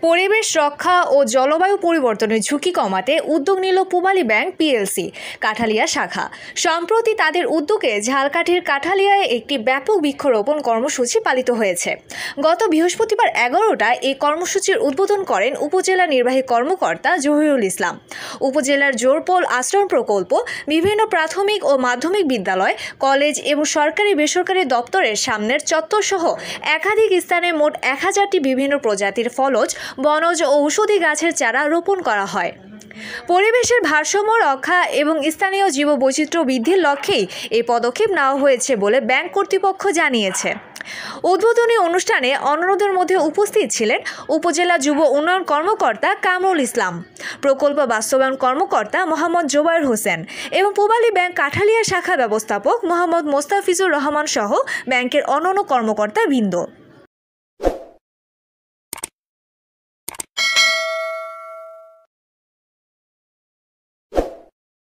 পরিবেশ রক্ষা ও জলবায়ু পরিবর্তনের ঝুঁকি কমাতে উদ্যোগ নিল পূবালী ব্যাংক পিএলসি কাঠালিয়া শাখা। সম্প্রতি তাদের উদ্যোগে ঝালকাঠির কাঠালিয়ায় একটি ব্যাপক বৃক্ষরোপণ কর্মসূচি পালিত হয়েছে। গত বৃহস্পতিবার 11টায় এই কর্মসূচির উদ্বোধন করেন উপজেলা নির্বাহী কর্মকর্তা জহিরুল ইসলাম। উপজেলার জোরপোল আশ্রম প্রকল্প, বিভিন্ন প্রাথমিক ও মাধ্যমিক বিদ্যালয়, কলেজ এবং সরকারি বেসরকারি দপ্তরের সামনের চত্বর সহ একাধিক স্থানে মোট 1000টি বিভিন্ন প্রজাতির ফলজ, বনজ ও ঔষধি গাছের চারা রোপণ করা হয়। পরিবেশের ভারসাম্য রক্ষা এবং স্থানীয় জীববৈচিত্র্য বৃদ্ধির লক্ষ্যেই এই পদক্ষেপ নেওয়া হয়েছে বলে ব্যাংক কর্তৃপক্ষ জানিয়েছে। উদ্বোধনী অনুষ্ঠানে অন্যদের মধ্যে উপস্থিত ছিলেন উপজেলা যুব উন্নয়ন কর্মকর্তা কামরুল ইসলাম, প্রকল্প বাস্তবায়ন কর্মকর্তা মোহাম্মদ জোবায়ের হোসেন এবং পূবালী ব্যাংক কাঠালিয়া শাখা ব্যবস্থাপক মোহাম্মদ মোস্তাফিজুর রহমান সহ ব্যাংকের অন্যান্য কর্মকর্তাবৃন্দ।